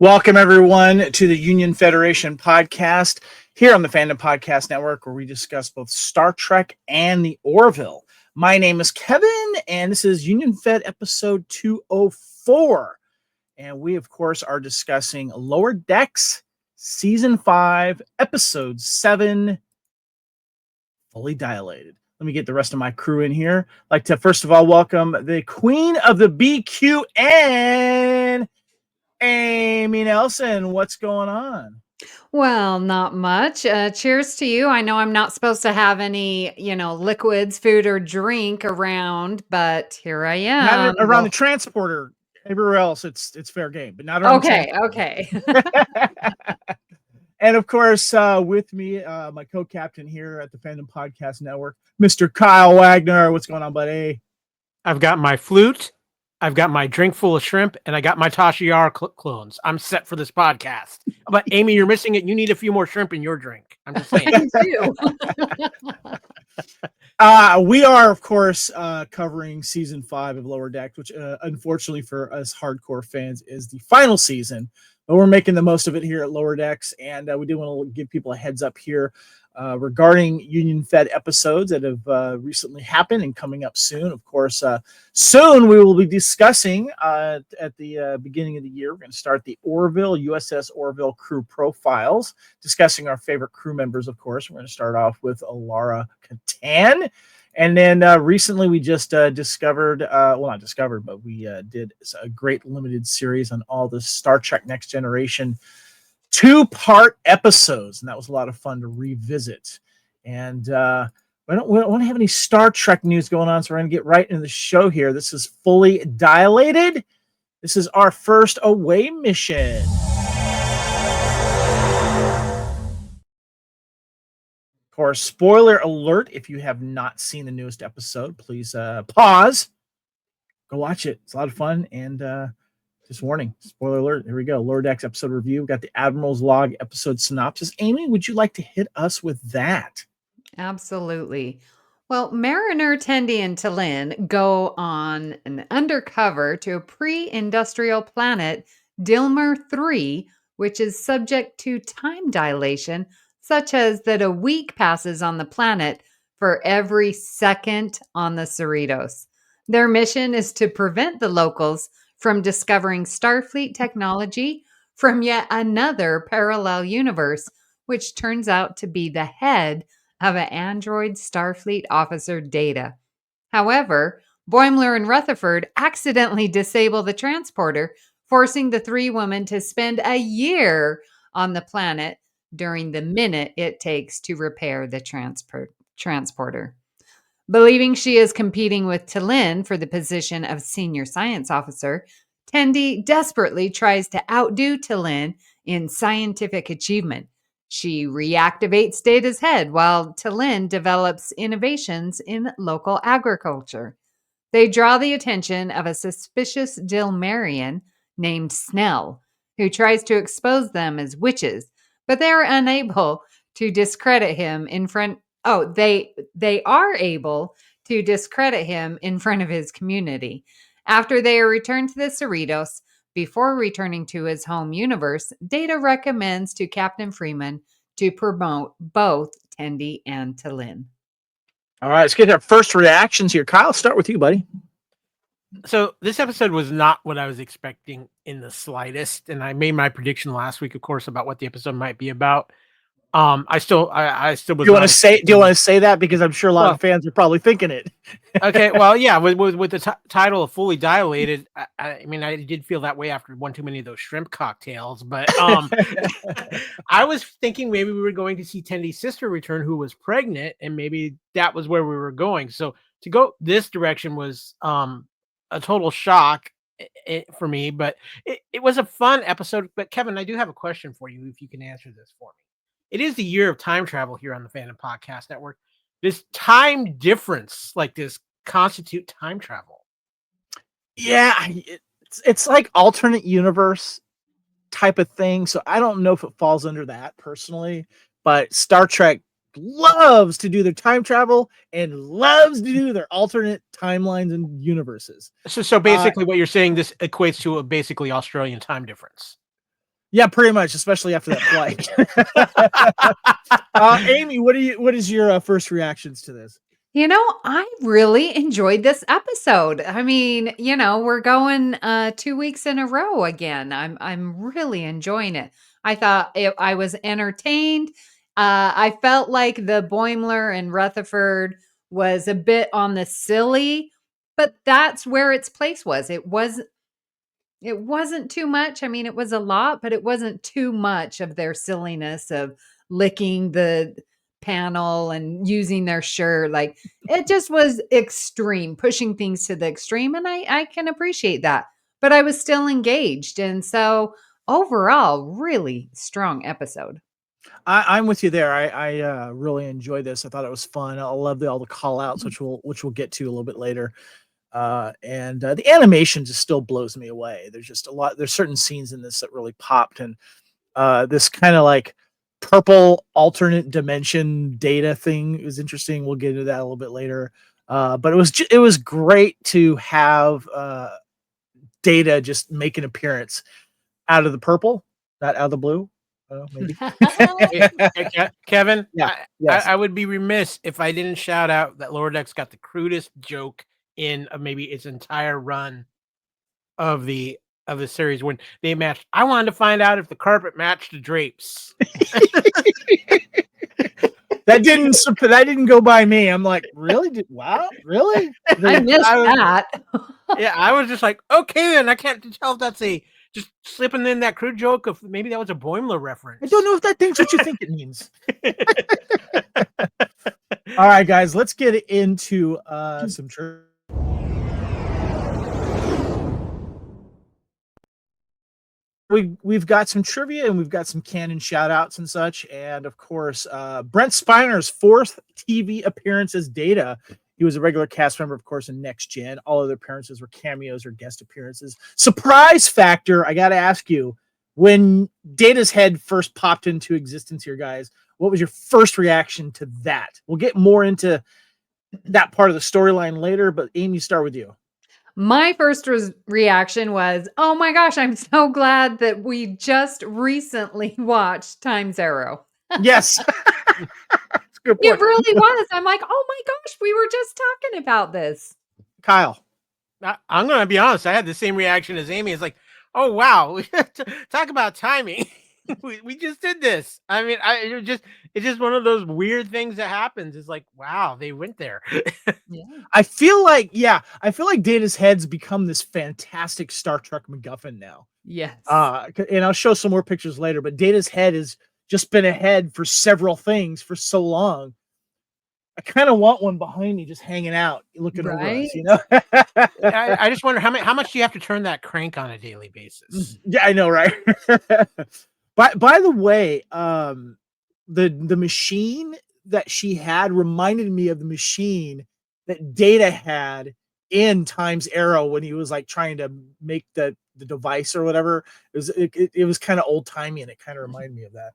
Welcome, everyone, to the Union Federation podcast here on the Fandom Podcast Network, where we discuss both Star Trek and the Orville. My name is Kevin, and this is Union Fed episode 204. And we, of course, are discussing Lower Decks, Season 5, Episode 7, Fully Dilated. Let me get the rest of my crew in here. I'd like to, first of all, welcome the Queen of the BQN, Amy Nelson. What's going on? Well, not much. Cheers to you. I know I'm not supposed to have any, liquids, food, or drink around, but here I am. Not around the transporter. Everywhere else, it's fair game, but not around the transporter. Okay. And of course, with me, my co-captain here at the Fandom Podcast Network, Mr. Kyle Wagner. What's going on, buddy? I've got my flute. I've got my drink full of shrimp, and I got my Tasha Yar clones. I'm set for this podcast. But Amy, you're missing it. You need a few more shrimp in your drink. I'm just saying. We are, of course, covering season 5 of Lower Deck, which unfortunately for us hardcore fans is the final season. But we're making the most of it here at Lower Decks, and we do want to give people a heads up here regarding Union Fed episodes that have recently happened and coming up soon. Of course, soon we will be discussing at the beginning of the year. We're going to start the Orville, USS Orville crew profiles, discussing our favorite crew members, of course. We're going to start off with Alara Katan. And then recently we just discovered, not discovered, but we did a great limited series on all the Star Trek Next Generation 2-part episodes, and that was a lot of fun to revisit. And we don't have any Star Trek news going on, so we're going to get right into the show here. This is Fully Dilated. This is our first away mission. Of course, spoiler alert, if you have not seen the newest episode, please pause, go watch it. It's a lot of fun, and just warning, spoiler alert, here we go. Lower Decks episode review. We've got the Admiral's Log episode synopsis. Amy, would you like to hit us with that? Absolutely. Well, Mariner, Tendi, and T'Lyn go on an undercover to a pre-industrial planet, Dilmer 3, which is subject to time dilation, such as that a week passes on the planet for every second on the Cerritos. Their mission is to prevent the locals from discovering Starfleet technology from yet another parallel universe, which turns out to be the head of an android Starfleet officer, Data. However, Boimler and Rutherford accidentally disable the transporter, forcing the three women to spend a year on the planet during the minute it takes to repair the transporter. Believing she is competing with T'Lyn for the position of senior science officer, Tendi desperately tries to outdo T'Lyn in scientific achievement. She reactivates Data's head while T'Lyn develops innovations in local agriculture. They draw the attention of a suspicious Dilmarian named Snell, who tries to expose them as witches, but they are unable to discredit him in front. They are able to discredit him in front of his community. After they are returned to the Cerritos, before returning to his home universe, Data recommends to Captain Freeman to promote both Tendi and T'Lyn. All right, let's get our first reactions here. Kyle, start with you, buddy. So this episode was not what I was expecting in the slightest, and I made my prediction last week, of course, about what the episode might be about. I still was. Do you want to say that, because I'm sure a lot of fans are probably thinking it? Okay, well, yeah, with the title of Fully Dilated, I mean, I did feel that way after one too many of those shrimp cocktails, but I was thinking maybe we were going to see Tendi's sister return, who was pregnant, and maybe that was where we were going. So to go this direction was a total shock for me, but it was a fun episode. But Kevin, I do have a question for you, if you can answer this for me. It is the year of time travel here on the Fandom Podcast Network. Does time difference like this constitute time travel? Yeah, it's like alternate universe type of thing. So I don't know if it falls under that personally, but Star Trek loves to do their time travel and loves to do their alternate timelines and universes. So basically what you're saying, this equates to a basically Australian time difference. Yeah, pretty much, especially after that flight. Amy, what is your first reactions to this? I really enjoyed this episode. I mean, we're going 2 weeks in a row again. I'm really enjoying it. I was entertained. I felt like the Boimler and Rutherford was a bit on the silly, but that's where its place was. It wasn't too much. I mean, it was a lot, but it wasn't too much of their silliness of licking the panel and using their shirt. Like, it just was extreme, pushing things to the extreme. And I can appreciate that. But I was still engaged. And so overall, really strong episode. I'm with you there. I really enjoyed this. I thought it was fun. I love all the call outs, which we'll get to a little bit later. And the animation just still blows me away. There's just there's certain scenes in this that really popped, and this kind of like purple alternate dimension data thing is interesting. We'll get into that a little bit later. But it was great to have Data just make an appearance out of the purple, not out of the blue. Maybe. Kevin, Yeah. Yes. I would be remiss if I didn't shout out that Lower Decks got the crudest joke in maybe its entire run of the series when they matched. I wanted to find out if the carpet matched the drapes. That didn't go by me. I'm like, really? Wow, really? I missed that. Yeah, I was just like, okay, then I can't tell if that's just slipping in that crude joke of maybe that was a Boimler reference. I don't know if that thing's what you think it means. All right, guys, let's get into some trivia. We've got some trivia and we've got some canon shout outs and such. And of course, Brent Spiner's 4th TV appearance as Data. He was a regular cast member, of course, in Next Gen. All other appearances were cameos or guest appearances. Surprise factor, I got to ask you, when Data's head first popped into existence here, guys, what was your first reaction to that? We'll get more into that part of the storyline later, but Amy, start with you. My first reaction was, oh my gosh, I'm so glad that we just recently watched Time's Arrow. Yes. That's a good point. It really was. I'm like, oh my gosh, we were just talking about this. Kyle. I'm going to be honest. I had the same reaction as Amy. It's like, oh, wow. Talk about timing. we just did this. I mean, it's just one of those weird things that happens. It's like, wow, they went there. Yeah. I feel like Data's head's become this fantastic Star Trek MacGuffin now. Yes. And I'll show some more pictures later, but Data's head has just been ahead for several things for so long. I kind of want one behind me just hanging out, looking over us, you know? I just wonder how much do you have to turn that crank on a daily basis? Yeah, I know, right? By the way, the machine that she had reminded me of the machine that Data had in Time's Arrow when he was like trying to make the device or whatever. It was kind of old timey, and it kind of reminded me of that.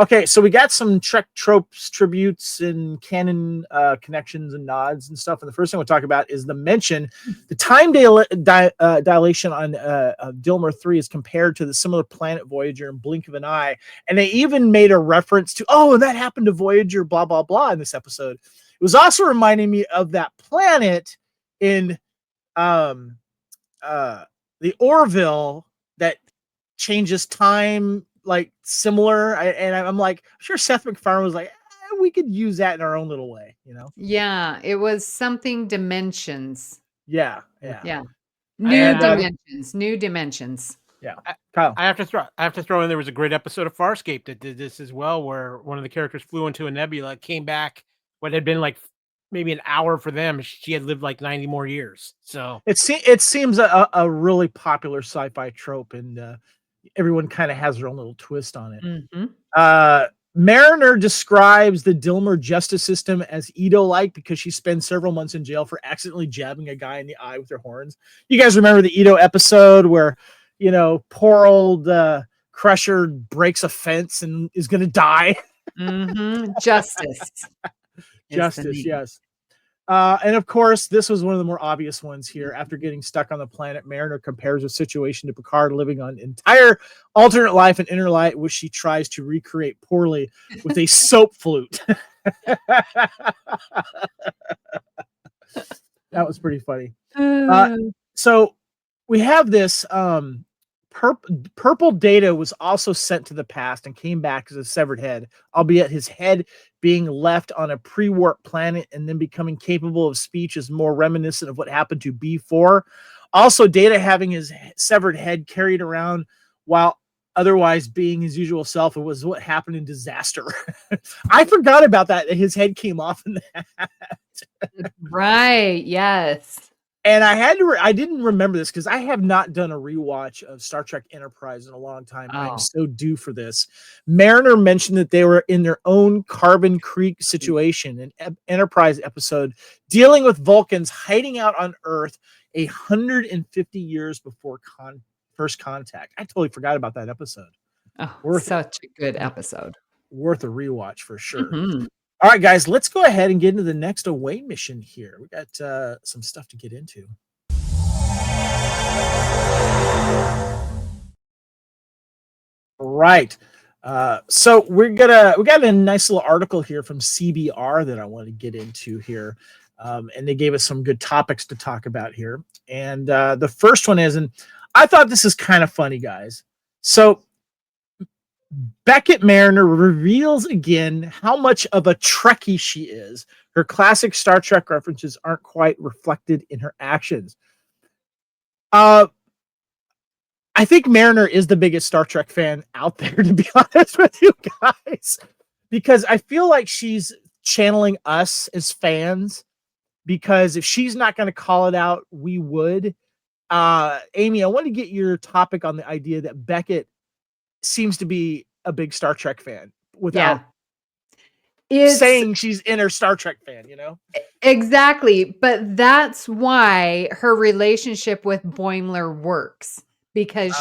Okay, so we got some Trek tropes, tributes, and canon connections and nods and stuff. And the first thing we'll talk about is the mention. The time dilation on Dilmer 3 is compared to the similar planet Voyager in blink of an eye. And they even made a reference to, and that happened to Voyager, blah, blah, blah, in this episode. It was also reminding me of that planet in the Orville that changes time, like similar. I'm like, I'm sure Seth MacFarlane was like, we could use that in our own little way, you know? Yeah, it was something dimensions. Yeah. New dimensions. Yeah. Kyle. I have to throw in there was a great episode of Farscape that did this as well, where one of the characters flew into a nebula, came back, what had been like maybe an hour for them. She had lived like 90 more years. So it seems a really popular sci-fi trope, and everyone kind of has their own little twist on it. Mm-hmm. Mariner describes the Dilmer justice system as Ito-like because she spends several months in jail for accidentally jabbing a guy in the eye with her horns. You guys remember the Ito episode where, poor old Crusher breaks a fence and is going to die? Mm-hmm. Justice. Justice, yes. And of course, this was one of the more obvious ones here. After getting stuck on the planet, Mariner compares her situation to Picard living on entire alternate life and inner light, which she tries to recreate poorly with a soap flute. That was pretty funny. So we have this purple data was also sent to the past and came back as a severed head, albeit his head being left on a pre-warp planet and then becoming capable of speech is more reminiscent of what happened to B4. Also, Data having his severed head carried around while otherwise being his usual self. It was what happened in Disaster. I forgot about that. His head came off in that. Right. Yes. And I didn't remember this because I have not done a rewatch of Star Trek Enterprise in a long time. Oh. I'm so due for this. Mariner mentioned that they were in their own Carbon Creek situation, an Enterprise episode dealing with Vulcans hiding out on Earth 150 years before first contact. I totally forgot about that episode. Oh, such a good episode. Worth a rewatch for sure. Mm-hmm. All right, guys, let's go ahead and get into the next away mission here. We got some stuff to get into. Right. So we got a nice little article here from CBR that I want to get into here. And they gave us some good topics to talk about here. And the first one is, and I thought this is kind of funny, guys. So Beckett Mariner reveals again how much of a Trekkie she is. Her classic Star Trek references aren't quite reflected in her actions. I think Mariner is the biggest Star Trek fan out there, to be honest with you guys, because I feel like she's channeling us as fans, because if she's not going to call it out, we would. Amy, I want to get your topic on the idea that Beckett seems to be a big Star Trek fan without saying she's inner Star Trek fan, you know? Exactly. But that's why her relationship with Boimler works, because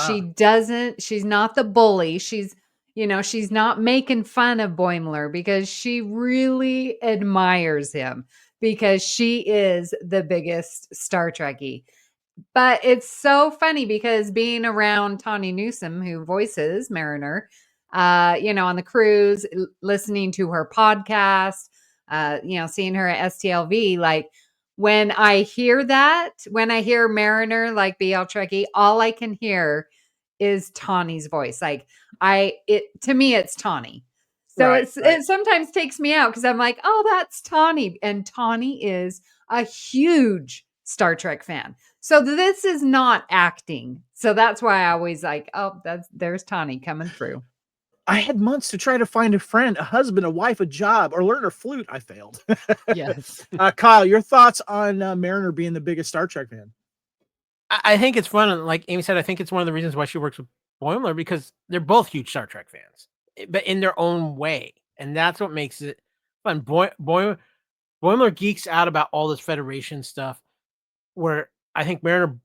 she's not the bully. She's not making fun of Boimler, because she really admires him, because she is the biggest Star Trekkie. But it's so funny because being around Tawny Newsome, who voices Mariner, on the cruise, listening to her podcast, seeing her at STLV, like when I hear Mariner, like BL Trekkie, all I can hear is Tawny's voice. Like to me, it's Tawny. So it sometimes takes me out because I'm like, oh, that's Tawny. And Tawny is a huge Star Trek fan. So this is not acting. So that's why I always like, oh, there's Tawny coming through. I had months to try to find a friend, a husband, a wife, a job, or learn a flute. I failed. Yes. Kyle, your thoughts on Mariner being the biggest Star Trek fan? I think it's fun. And like Amy said, I think it's one of the reasons why she works with Boimler, because they're both huge Star Trek fans, but in their own way. And that's what makes it fun. Boimler geeks out about all this Federation stuff, where I think Mariner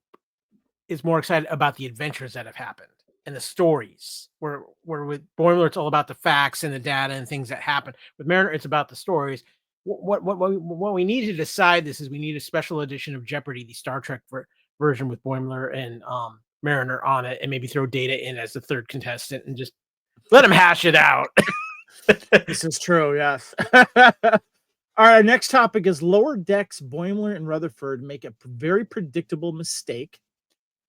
is more excited about the adventures that have happened and the stories. Where with Boimler, it's all about the facts and the data and things that happen. With Mariner, it's about the stories. What we need to decide this is we need a special edition of Jeopardy, the Star Trek version with Boimler and Mariner on it, and maybe throw Data in as the third contestant and just let him hash it out. This is true, yes. All right, our next topic is Lower Decks. Boimler and Rutherford make a very predictable mistake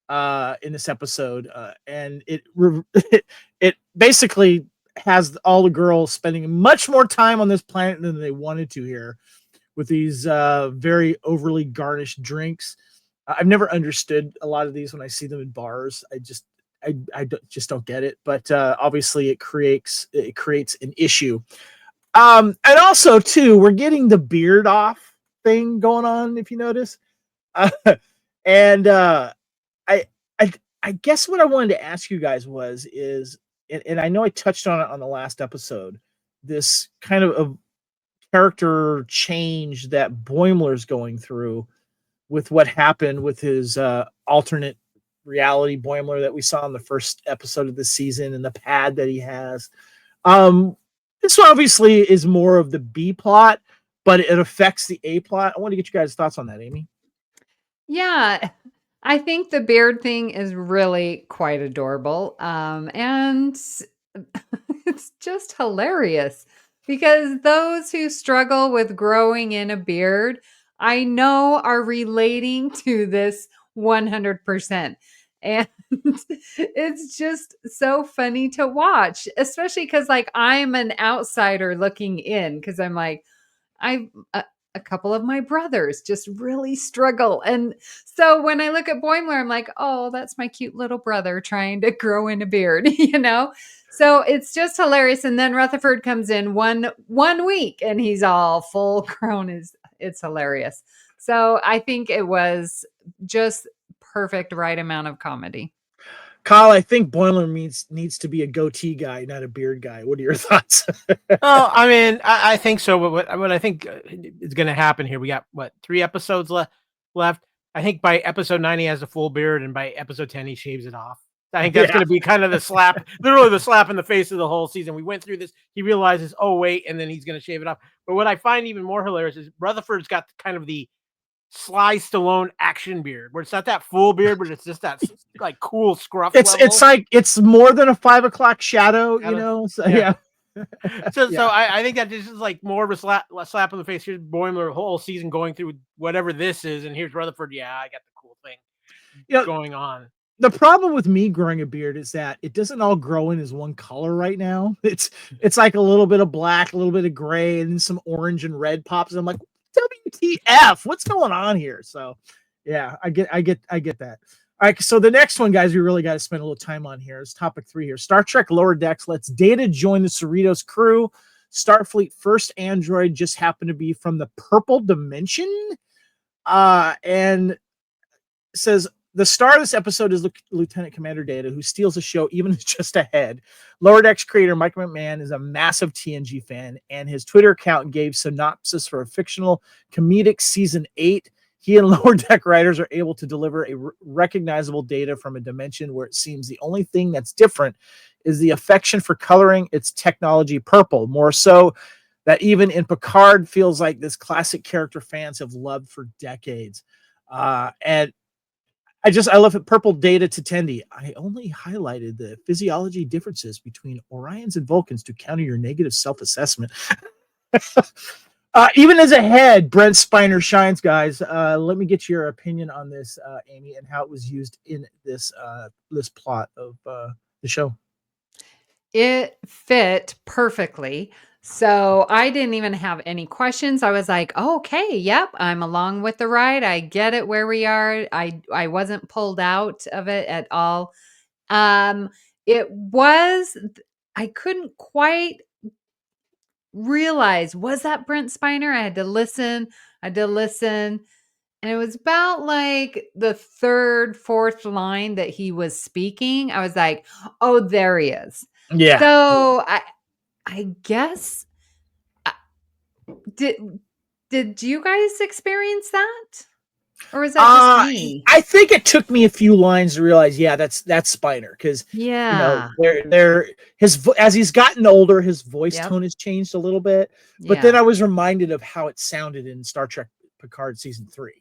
in this episode, and it basically has all the girls spending much more time on this planet than they wanted to here, with these very overly garnished drinks. I've never understood a lot of these when I see them in bars. I just don't get it, but obviously it creates an issue. And also too, we're getting the beard off thing going on, if you notice. And I guess what I wanted to ask you guys is, and I know I touched on it on the last episode, this kind of character change that Boimler's going through with what happened with his alternate reality Boimler that we saw in the first episode of the season, and the pad that he has. This obviously is more of the B plot, but it affects the A plot. I want to get you guys' thoughts on that, Amy. Yeah, I think the beard thing is really quite adorable. And it's just hilarious because those who struggle with growing in a beard, I know are relating to this 100%. And it's just so funny to watch, especially because, like, I'm an outsider looking in because I'm like, I a couple of my brothers just really struggle. And so when I look at Boimler, I'm like, oh, that's my cute little brother trying to grow in a beard, you know? So it's just hilarious. And then Rutherford comes in one week and he's all full grown. It's hilarious. So I think it was just perfect right amount of comedy. Kyle, I think Boimler needs to be a goatee guy, not a beard guy. What are your thoughts? Oh, I mean, I think so. But what I think is going to happen here, we got 3 episodes left. I think by episode 9 he has a full beard, and by episode 10 he shaves it off. I think that's going to be kind of the slap, literally the slap in the face of the whole season. We went through this. He realizes, oh wait, and then he's going to shave it off. But what I find even more hilarious is Rutherford's got kind of the Sly Stallone action beard, where it's not that full beard, but it's just that like cool scruff. It's like it's more than a 5 o'clock shadow, you know. So yeah. So I think that this is like more of a slap in the face. Here's Boimler whole season going through whatever this is, and here's Rutherford. Yeah, I got the cool thing going on. The problem with me growing a beard is that it doesn't all grow in as one color right now. It's like a little bit of black, a little bit of gray, and some orange and red pops. And I'm like, WTF? What's going on here? So, yeah, I get that. All right, so the next one, guys, we really got to spend a little time on here is topic 3 here. Star Trek Lower Decks lets Data join the Cerritos crew. Starfleet first android just happened to be from the Purple Dimension, and says the star of this episode is Lieutenant Commander Data, who steals the show even just ahead. Lower Decks creator Mike McMahon is a massive TNG fan, and his Twitter account gave synopsis for a fictional comedic season 8. He and Lower Deck writers are able to deliver a recognizable Data from a dimension where it seems the only thing that's different is the affection for coloring its technology purple, more so that even in Picard feels like this classic character fans have loved for decades. And I love it. Purple Data to Tendi. I only highlighted the physiology differences between Orions and Vulcans to counter your negative self-assessment. Even as a head, Brent Spiner shines, guys. Let me get your opinion on this, Amy, and how it was used in this plot of the show. It fit perfectly. So I didn't even have any questions. I was like, oh, okay, yep, I'm along with the ride. I get it where we are. I wasn't pulled out of it at all. It was, I couldn't quite realize, was that Brent Spiner? I had to listen. And it was about like the 3rd, 4th line that he was speaking. I was like, oh, there he is. Yeah. So I guess did you guys experience that, or is that just me? I think it took me a few lines to realize, yeah, that's Spiner, because as he's gotten older, his voice tone has changed a little bit. But then I was reminded of how it sounded in Star Trek Picard season 3.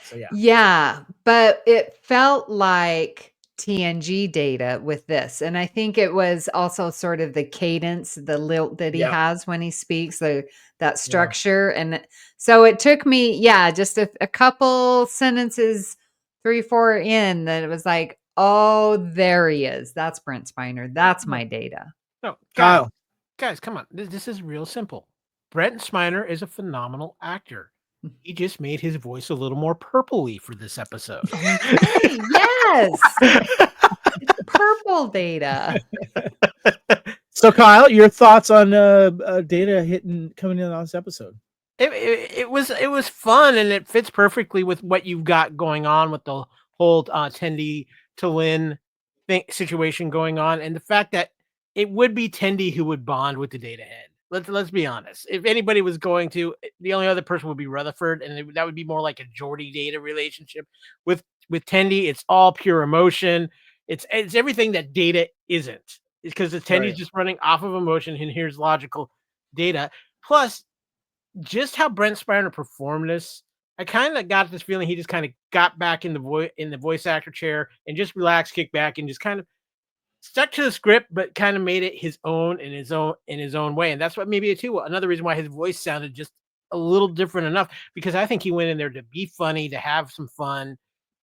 So yeah, but it felt like TNG Data with this, and I think it was also sort of the cadence, the lilt that he has when he speaks, that structure, and so it took me just a couple sentences, 3, 4 in, that it was like, oh, there he is. That's Brent Spiner. That's my Data. No, Kyle, guys, come on. This is real simple. Brent Spiner is a phenomenal actor. He just made his voice a little more purpley for this episode. Okay, yes. It's purple Data. So, Kyle, your thoughts on Data coming in on this episode? It was fun, and it fits perfectly with what you've got going on with the whole Tendi to Lynn situation going on, and the fact that it would be Tendi who would bond with the Data head. Let's be honest. If anybody was going to, the only other person would be Rutherford, and that would be more like a Geordi Data relationship. With Tendi, it's all pure emotion. It's everything that Data isn't. It's because the Tendi's just running off of emotion, and here's logical Data. Plus, just how Brent Spiner performed this, I kind of got this feeling he just kind of got back in the voice actor chair and just relaxed, kicked back, and just kind of stuck to the script, but kind of made it his own in his own way. And that's what maybe too another reason why his voice sounded just a little different enough, because I think he went in there to be funny, to have some fun,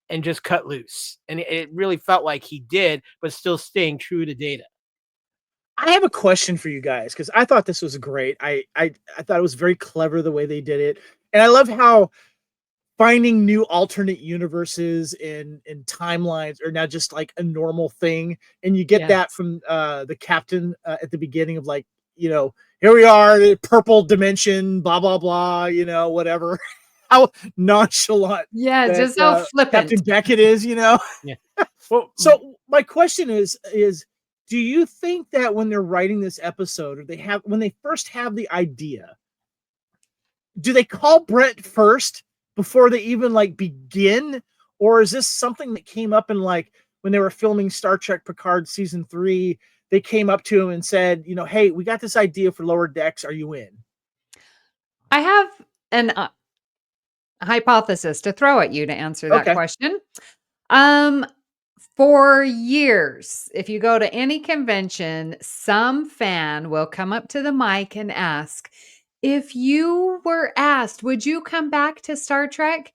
and just cut loose. And it really felt like he did, but still staying true to Data. I have a question for you guys because I thought this was great. I thought it was very clever the way they did it, and I love how finding new alternate universes and timelines are now just like a normal thing, and you get that from the captain at the beginning of like, here we are, the purple dimension, blah blah blah, whatever. How nonchalant, just how flippant Captain Beckett is, Yeah. Well, so my question is do you think that when they're writing this episode, or when they first have the idea, do they call Brent first before they even like begin? Or is this something that came up in like when they were filming Star Trek Picard season 3, they came up to him and said, hey, we got this idea for Lower Decks. Are you in? I have an hypothesis to throw at you to answer that question. For years, if you go to any convention, some fan will come up to the mic and ask, if you were asked, would you come back to Star Trek?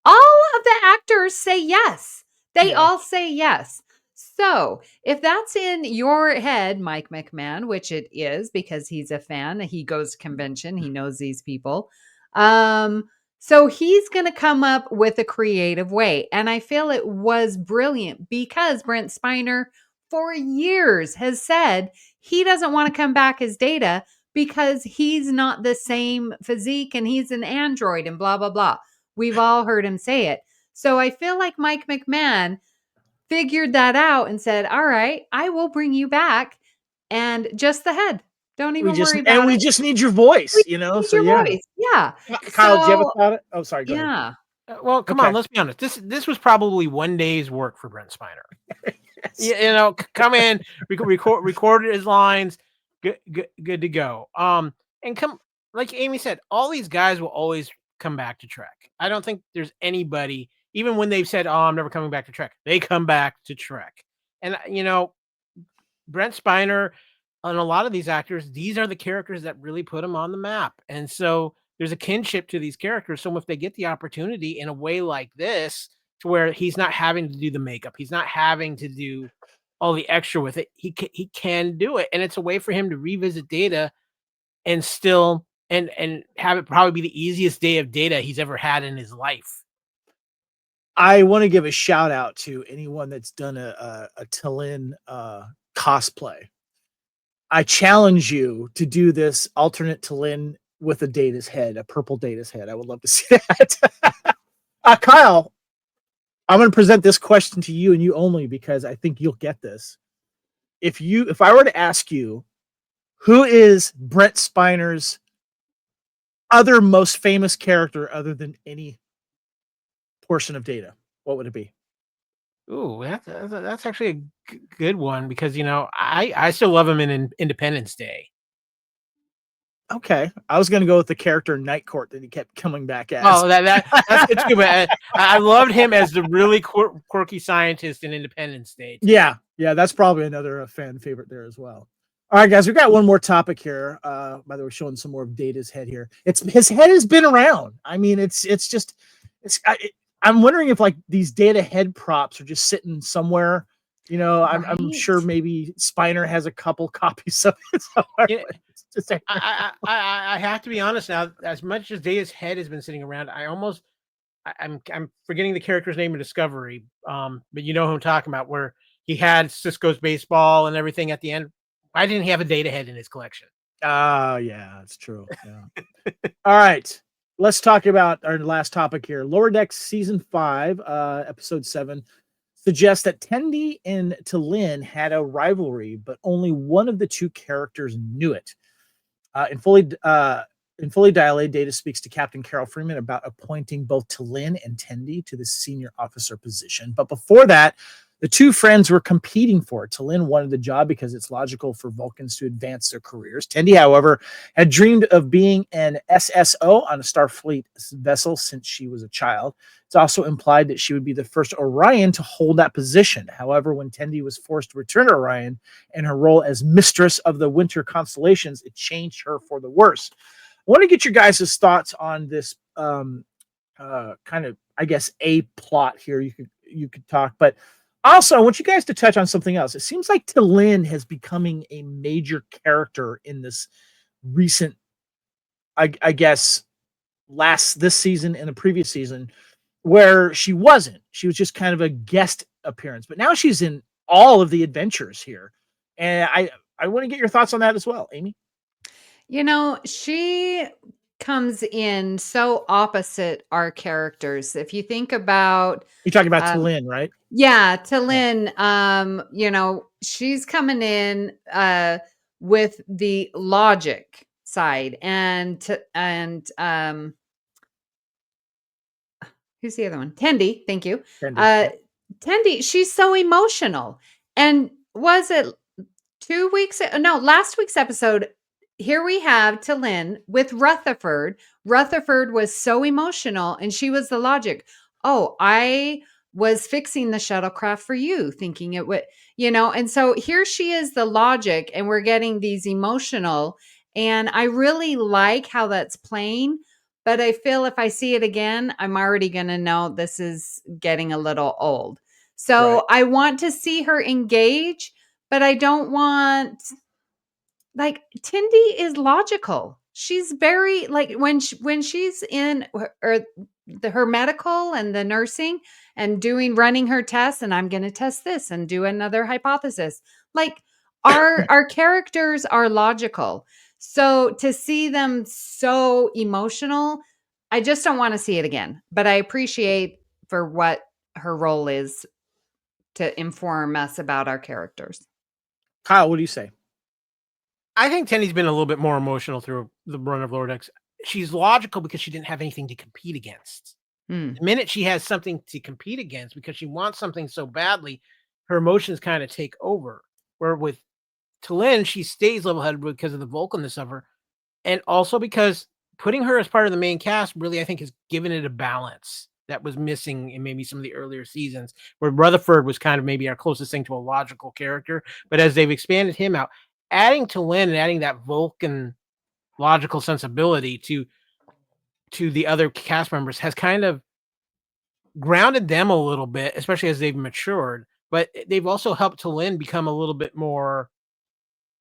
All of the actors say yes. They all say yes. So if that's in your head, Mike McMahon, which it is because he's a fan, he goes to convention, he knows these people. So he's going to come up with a creative way. And I feel it was brilliant because Brent Spiner for years has said he doesn't want to come back as Data because he's not the same physique and he's an android and blah, blah, blah. We've all heard him say it. So I feel like Mike McMahon figured that out and said, all right, I will bring you back. And just the head. Don't even worry about it. And we just need your voice, voice. Yeah. Kyle, do you have a thought? Oh, sorry. Go ahead. Well, come on, let's be honest. This was probably one day's work for Brent Spiner. Come in, record his lines, good to go. And come, like Amy said, all these guys will always come back to Trek. I don't think there's anybody, even when they've said, "Oh, I'm never coming back to Trek," they come back to Trek. And Brent Spiner and a lot of these actors, these are the characters that really put them on the map. And so there's a kinship to these characters. So if they get the opportunity in a way like this, to where he's not having to do the makeup, he's not having to do all the extra with it, he can do it. And it's a way for him to revisit Data and still and have it probably be the easiest day of Data he's ever had in his life. I want to give a shout out to anyone that's done a T'Lyn cosplay. I challenge you to do this alternate T'Lyn with a Data's head, a purple Data's head. I would love to see that. Kyle, I'm going to present this question to you and you only because I think you'll get this. If I were to ask you, who is Brent Spiner's other most famous character other than any portion of Data, what would it be? Ooh, that's actually a good one because I still love him in Independence Day. Okay, I was going to go with the character Night Court that he kept coming back as. Oh, that's good too. But I loved him as the really quirky scientist in Independence Day. Yeah, that's probably another fan favorite there as well. All right, guys, we got one more topic here. By the way, we're showing some more of Data's head here. His head has been around. I mean, I'm wondering if like these Data head props are just sitting somewhere. I'm sure maybe Spiner has a couple copies of it somewhere. I have to be honest now. As much as Data's head has been sitting around, I'm forgetting the character's name in Discovery. But you know who I'm talking about, where he had Cisco's baseball and everything at the end. Why didn't he have a Data head in his collection? Oh, yeah, that's true. Yeah. All right. Let's talk about our last topic here. Lower Decks Season 5, Episode 7, suggests that Tendi and T'Lyn had a rivalry, but only one of the two characters knew it. In Fully Dilated, Data speaks to Captain Carol Freeman about appointing both T'Lyn and Tendi to the senior officer position. But before that, The two friends were competing for it. Talin wanted the job because it's logical for Vulcans to advance their careers. Tendi, however, had dreamed of being an SSO on a Starfleet vessel since she was a child. It's also implied that she would be the first Orion to hold that position. However, when Tendi was forced to return to Orion and her role as mistress of the winter constellations, it changed her for the worse. I want to get your guys' thoughts on this kind of, I guess, a plot here. You could talk, but also I want you guys to touch on something else. It seems like Talin has becoming a major character in this recent, I guess, this season and the previous season, where she wasn't. She was just kind of a guest appearance, but now she's in all of the adventures here, and I want to get your thoughts on that as well, Amy. She comes in so opposite our characters. If you think about, You're talking about Talin, right? yeah, Talin, she's coming in with the logic side, and who's the other one? Tendi, thank you. Tendi, she's so emotional. And was it 2 weeks? No, last week's episode, here we have Talin with Rutherford. Rutherford was so emotional, and she was the logic. Oh, I was fixing the shuttlecraft for you, thinking it would, and so here she is, the logic, and we're getting these emotional. And I really like how that's playing, but I feel if I see it again, I'm already going to know this is getting a little old. So Right. I want to see her engage, but I don't want, like, Tendi is logical. She's very, like, when she's in her medical and the nursing and running her tests, and I'm going to test this and do another hypothesis. Like, our characters are logical. So to see them so emotional, I just don't want to see it again. But I appreciate for what her role is to inform us about our characters. Kyle, what do you say? I think Tenny's been a little bit more emotional through the run of Lower Decks. She's logical because she didn't have anything to compete against. The minute she has something to compete against, because she wants something so badly, her emotions kind of take over. Where with Talin, she stays level-headed because of the Vulcanness of her, and also because putting her as part of the main cast really, I think, has given it a balance that was missing in maybe some of the earlier seasons, where Rutherford was kind of maybe our closest thing to a logical character. But as they've expanded him out, adding Talin and adding that Vulcan logical sensibility to the other cast members has kind of grounded them a little bit, especially as they've matured. But they've also helped Talin become a little bit more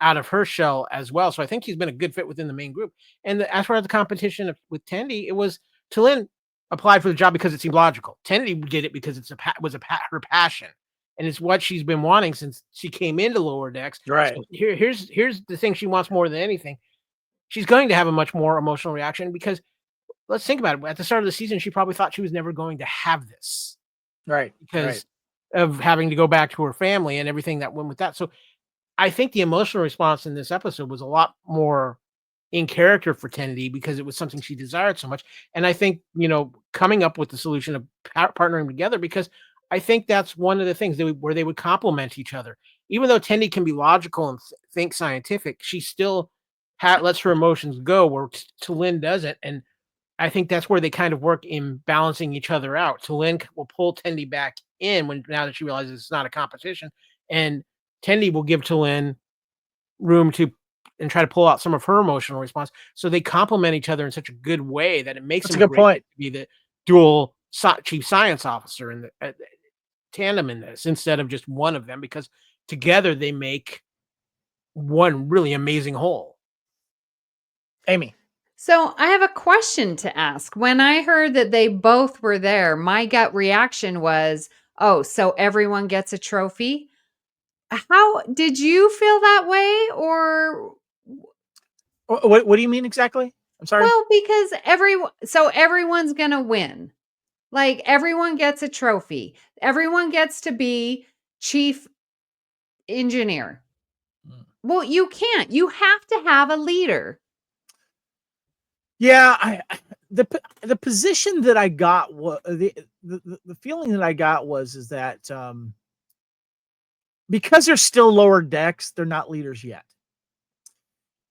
out of her shell as well. So I think she's been a good fit within the main group. And as far as the competition with Tendi, it was Talin applied for the job because it seemed logical. Tendi did it because her passion, and it's what she's been wanting since she came into Lower Decks. Right. So here's the thing she wants more than anything. She's going to have a much more emotional reaction because let's think about it. At the start of the season, she probably thought she was never going to have this. Right. Because of having to go back to her family and everything that went with that. So I think the emotional response in this episode was a lot more in character for Tendi because it was something she desired so much. And I think, coming up with the solution of partnering together, because I think that's one of the things where they would complement each other. Even though Tendi can be logical and think scientific, she still lets her emotions go, where Talin doesn't. And I think that's where they kind of work in balancing each other out. Talin will pull Tendi back in now that she realizes it's not a competition, and Tendi will give Talin room to and try to pull out some of her emotional response. So they complement each other in such a good way that it makes That's them a good point to be the dual chief science officer in the tandem in this, instead of just one of them, because together they make one really amazing whole. Amy. So I have a question to ask. When I heard that they both were there, my gut reaction was, oh, so everyone gets a trophy? How did you feel that way? Or What do you mean exactly? I'm sorry. Well, because everyone's going to win. Like, everyone gets a trophy. Everyone gets to be chief engineer. Well, you can't. You have to have a leader. Yeah, the position that I got was the feeling that I got is that because they're still lower decks, they're not leaders yet.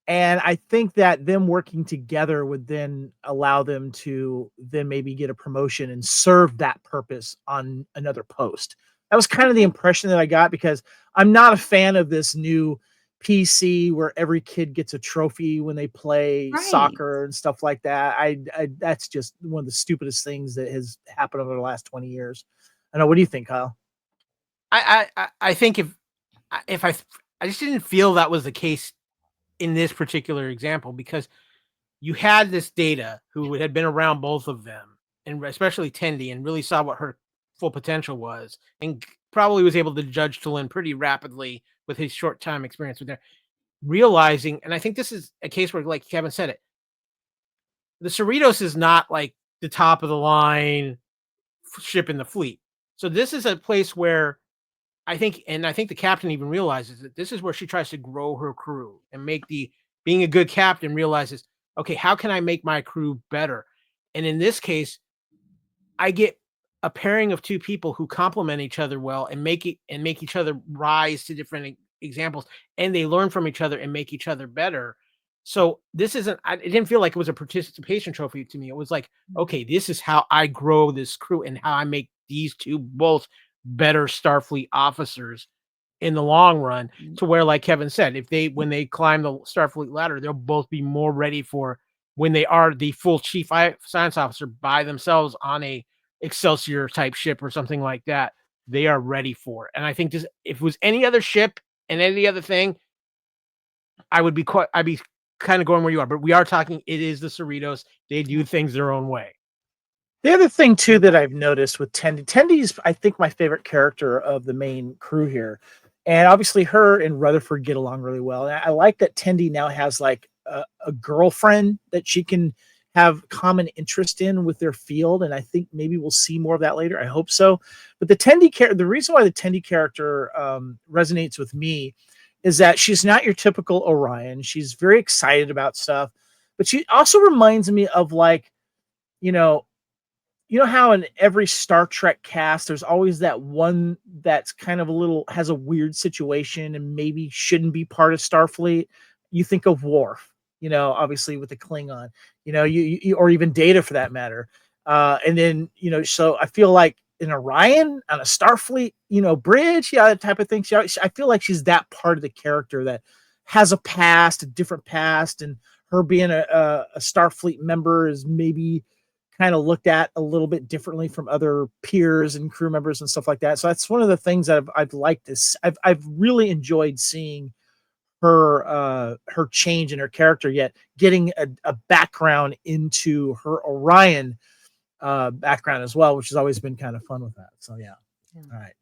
And I think that them working together would then allow them to then maybe get a promotion and serve that purpose on another post. That was kind of the impression that I got, because I'm not a fan of this new PC where every kid gets a trophy when they play Right. soccer and stuff like that. I that's just one of the stupidest things that has happened over the last 20 years. I know. What do you think, Kyle? I think if I just didn't feel that was the case in this particular example, because you had this Data who had been around both of them, and especially Tendi, and really saw what her full potential was, and probably was able to judge Talin pretty rapidly with his short time experience with her, realizing, and I think this is a case where, like Kevin said it, the Cerritos is not like the top of the line ship in the fleet. So this is a place where I think the captain even realizes that this is where she tries to grow her crew and being a good captain realizes, okay, how can I make my crew better? And in this case, I get a pairing of two people who complement each other well and make each other rise to different examples, and they learn from each other and make each other better. So this isn't, it didn't feel like it was a participation trophy to me. It was like, okay, this is how I grow this crew and how I make these two both better Starfleet officers in the long run, to where, like Kevin said, when they climb the Starfleet ladder, they'll both be more ready for when they are the full chief science officer by themselves on a Excelsior type ship or something like that. They are ready for it. And I think if it was any other ship and any other thing, I'd be kind of going where you are, but we are talking, it is the Cerritos. They do things their own way. The other thing too that I've noticed with Tendy's, I think, my favorite character of the main crew here, and obviously her and Rutherford get along really well. And I like that Tendy now has like a girlfriend that she can have common interest in with their field, and I think maybe we'll see more of that later. I hope so. But the reason why the Tendy character resonates with me is that she's not your typical Orion. She's very excited about stuff, but she also reminds me of, like, you know how in every Star Trek cast, there's always that one that's kind of has a weird situation and maybe shouldn't be part of Starfleet. You think of Worf, obviously with the Klingon, you or even Data for that matter. And then, so I feel like in Orion on a Starfleet, bridge, that type of thing. I feel like she's that part of the character that has a different past, and her being a Starfleet member is maybe kind of looked at a little bit differently from other peers and crew members and stuff like that. So that's one of the things that I've liked this. I've really enjoyed seeing her change in her character, yet getting a background into her Orion background as well, which has always been kind of fun with that. So yeah. All right.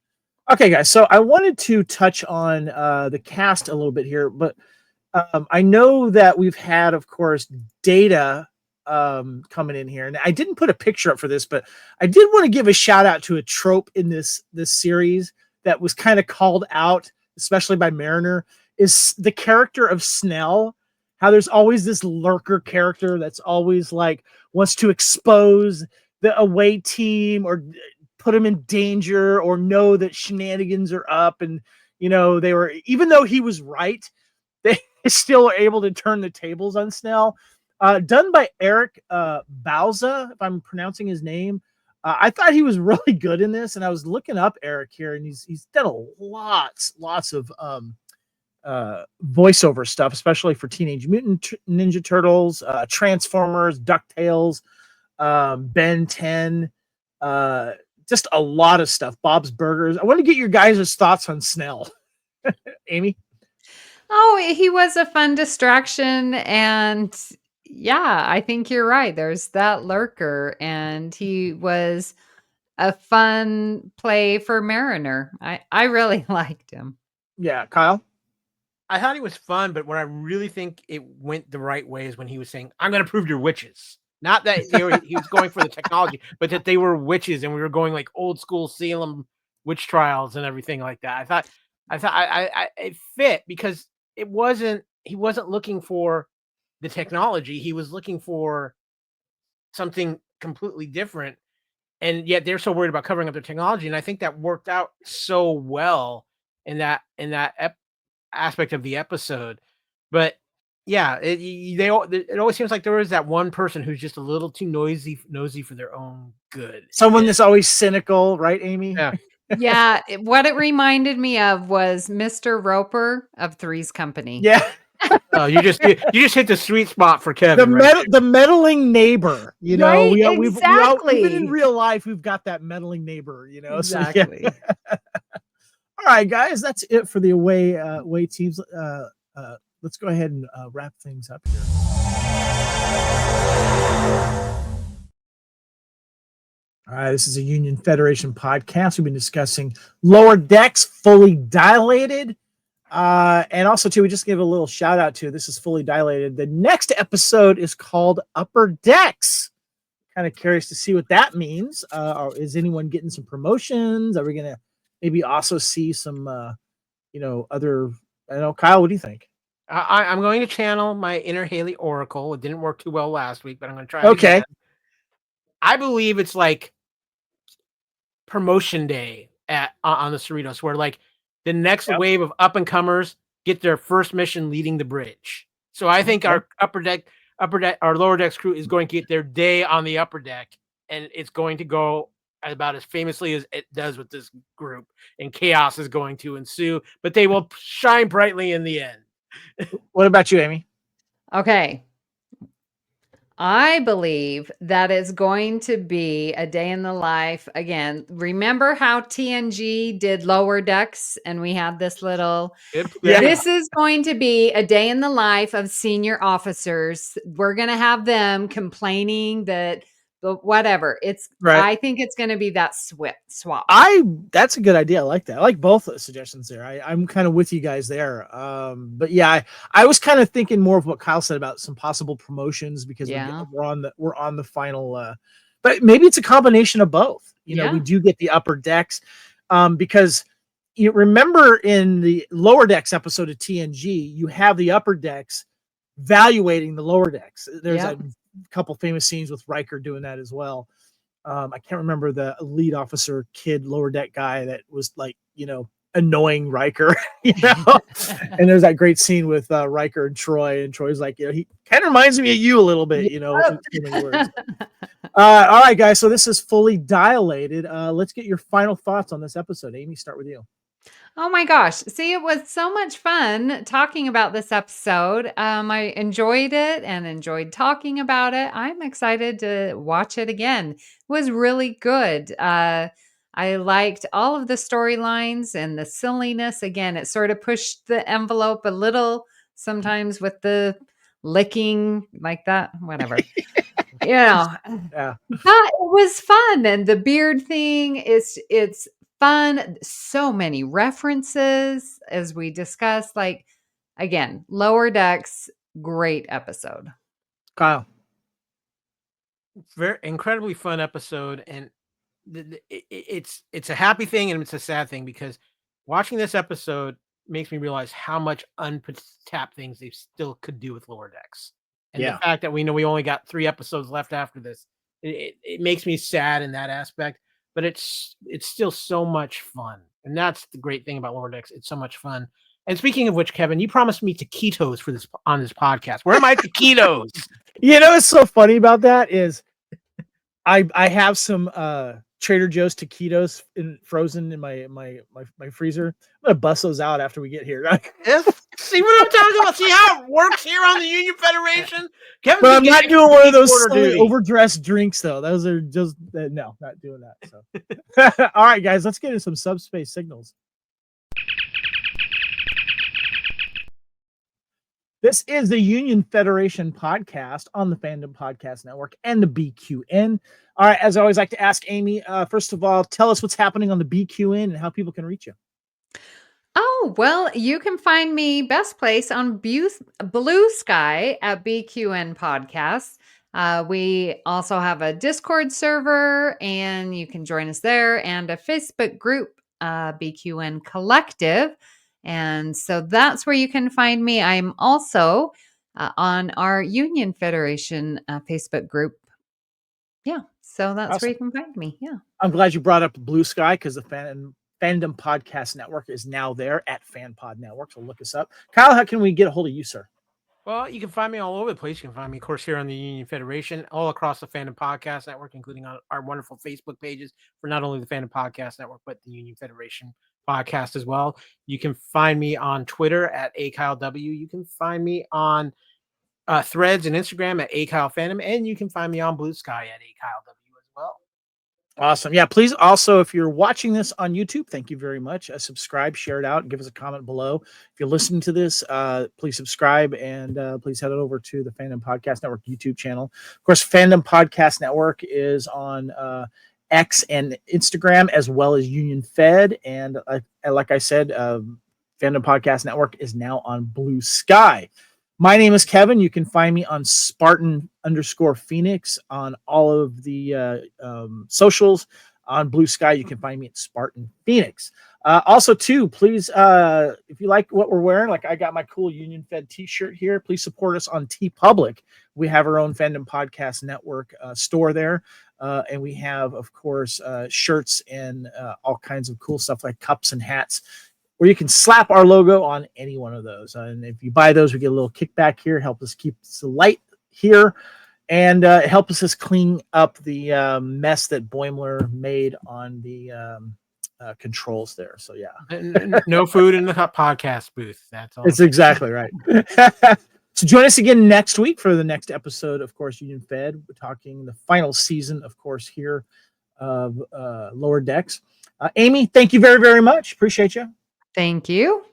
Okay, guys. So I wanted to touch on the cast a little bit here, but I know that we've had, of course, Data coming in here, and I didn't put a picture up for this, but I did want to give a shout out to a trope in this series that was kind of called out, especially by Mariner, is the character of Snell. How there's always this lurker character that's always like wants to expose the away team or put them in danger, or know that shenanigans are up, and they were, even though he was right, they still are able to turn the tables on Snell. Done by Eric Bauza, if I'm pronouncing his name. I thought he was really good in this, and I was looking up Eric here, and he's done lots of voiceover stuff, especially for Teenage Mutant Ninja Turtles, Transformers, DuckTales, Ben 10, just a lot of stuff. Bob's Burgers. I want to get your guys' thoughts on Snell. Amy? Oh, he was a fun distraction, and yeah, I think you're right. There's that lurker, and he was a fun play for Mariner. I really liked him. Yeah, Kyle? I thought he was fun, but what I really think it went the right way is when he was saying, "I'm going to prove you're witches." Not that he was going for the technology, but that they were witches, and we were going like old school Salem witch trials and everything like that. I thought it fit, because he wasn't looking for the technology. He was looking for something completely different, and yet they're so worried about covering up their technology. And I think that worked out so well in that aspect of the episode. But yeah, it always seems like there is that one person who's just a little too nosy for their own good. Someone that's always cynical, right, Amy? Yeah. Yeah, what it reminded me of was Mr. Roper of Three's Company. Yeah. Oh, you just hit the sweet spot for Kevin. The meddling neighbor. You know, Right, even in exactly. real life, we've got that meddling neighbor. You know, Exactly. So, yeah. All right, guys, that's it for the away teams. Let's go ahead and wrap things up here. All right, this is a Union Federation podcast. We've been discussing Lower Decks, Fully Dilated. And also, too, we just give a little shout out to this is Fully Dilated. The next episode is called Upper Decks. Kind of curious to see what that means. Is anyone getting some promotions? Are we going to maybe also see some, other, I don't know, Kyle, what do you think? I'm going to channel my inner Haley Oracle. It didn't work too well last week, but I'm going to try. Okay. Again. I believe it's like promotion day on the Cerritos, where like the next wave of up and comers get their first mission leading the bridge. So I think our our Lower Decks crew is going to get their day on the upper deck, and it's going to go about as famously as it does with this group, and chaos is going to ensue, but they will shine brightly in the end. What about you, Amy? Okay. I believe that is going to be a day in the life. Again, remember how TNG did Lower Decks and we had this little... Yeah. This is going to be a day in the life of senior officers. We're going to have them complaining that, but whatever. It's right. I think it's going to be that swap. That's a good idea. I like that. I like both the suggestions there. I'm kind of with you guys there. But yeah, I was kind of thinking more of what Kyle said about some possible promotions because we're on the final. But maybe it's a combination of both. You know, we do get the upper decks because you remember in the Lower Decks episode of TNG, you have the upper decks evaluating the lower decks. There's a couple famous scenes with Riker doing that as well. I can't remember the lead officer kid lower deck guy that was like, annoying Riker, and there's that great scene with Riker and Troy's like, he kind of reminds me of you a little bit, all right, guys. So this is Fully Dilated. Let's get your final thoughts on this episode. Amy, start with you. Oh my gosh. See, it was so much fun talking about this episode. I enjoyed it and enjoyed talking about it. I'm excited to watch it again. It was really good. I liked all of the storylines and the silliness. Again, it sort of pushed the envelope a little sometimes with the licking like that, whatever. Yeah. But it was fun. And the beard thing it's fun. So many references as we discussed. Like, again, Lower Decks, great episode. Kyle. Very incredibly fun episode, and it's a happy thing and it's a sad thing because watching this episode makes me realize how much untapped things they still could do with Lower Decks. And the fact that we know we only got 3 episodes left after this, it makes me sad in that aspect. But it's still so much fun, and that's the great thing about Lower Decks. It's so much fun. And speaking of which, Kevin, you promised me taquitos for this on this podcast. Where are my taquitos? What's so funny about that is I have some Trader Joe's taquitos frozen in my freezer. I'm gonna bust those out after we get here. See what I'm talking about? See how it works here on the Union Federation? But I'm not doing one of those overdressed drinks, though. Those are just no, not doing that. So, all right, guys, let's get into some subspace signals. This is the Union Federation podcast on the Fandom Podcast Network and the BQN. All right, as I always like to ask Amy, first of all, tell us what's happening on the BQN and how people can reach you. Oh, well, you can find me best place on Blue Sky at BQN Podcast. We also have a Discord server, and you can join us there, and a Facebook group, BQN Collective. And so that's where you can find me. I'm also on our Union Federation Facebook group. Yeah, so that's awesome. where you can find me. Yeah. I'm glad you brought up Blue Sky because the Fandom Podcast Network is now there at FanPod Network. So look us up. Kyle, how can we get a hold of you, sir? Well, you can find me all over the place. You can find me, of course, here on the Union Federation, all across the Fandom Podcast Network, including on our wonderful Facebook pages for not only the Fandom Podcast Network, but the Union Federation podcast as well. You can find me on Twitter at AKyleW. You can find me on Threads and Instagram at AKyleFandom, and you can find me on Blue Sky at AKyleW as well. Awesome. Yeah, please also, if you're watching this on YouTube, thank you very much. Subscribe, share it out, and give us a comment below. If you're listening to this, please subscribe, and please head over to the Fandom Podcast Network YouTube channel. Of course, Fandom Podcast Network is on X and Instagram, as well as Union Fed. And like I said, Fandom Podcast Network is now on Blue Sky. My name is Kevin. You can find me on Spartan_Phoenix on all of the socials. On Blue Sky, you can find me at Spartan Phoenix. Also, too, please, if you like what we're wearing, like I got my cool Union Fed t-shirt here, please support us on TeePublic. We have our own Fandom Podcast Network store there. And we have, of course, shirts and all kinds of cool stuff like cups and hats, where you can slap our logo on any one of those. And if you buy those, we get a little kickback here, help us keep the light here, and help us clean up the mess that Boimler made on the controls there. So, yeah. No food in the podcast booth. That's all. It's exactly right. So join us again next week for the next episode, of course, Union Fed. We're talking the final season, of course, here of Lower Decks. Amy, thank you very, very much. Appreciate you. Thank you.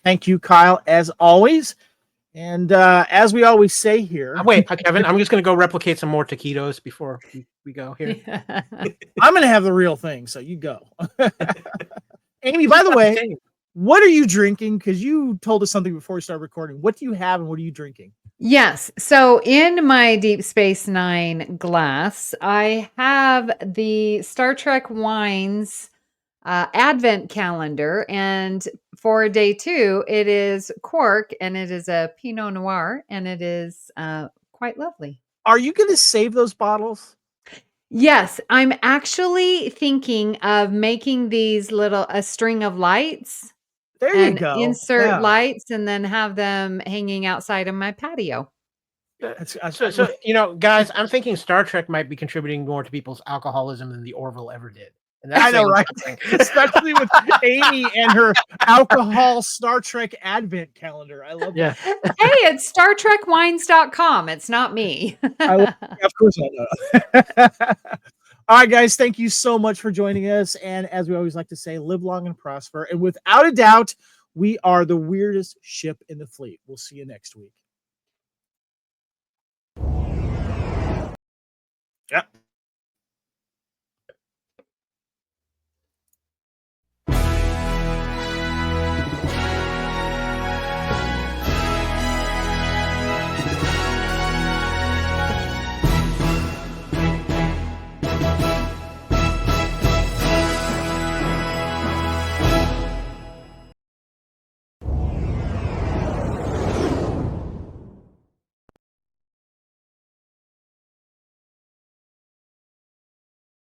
Thank you, Kyle, as always. And as we always say here... Wait, Kevin, I'm just going to go replicate some more taquitos before we go here. I'm going to have the real thing, so you go. Amy, by the way, what are you drinking? Because you told us something before we started recording. What do you have and what are you drinking? Yes. So in my Deep Space Nine glass, I have the Star Trek Wines Advent calendar, and for day 2 it is cork, and it is a Pinot Noir, and it is quite lovely. Are you going to save those bottles? Yes, I'm actually thinking of making these a string of lights. There you go. Insert lights and then have them hanging outside of my patio. So guys, I'm thinking Star Trek might be contributing more to people's alcoholism than the Orville ever did. And I know, right? Especially with Amy and her alcohol Star Trek Advent calendar. I love that. Hey, it's StarTrekWines.com. It's not me. Of course I know. All right, guys, thank you so much for joining us. And as we always like to say, live long and prosper. And without a doubt, we are the weirdest ship in the fleet. We'll see you next week. Yep.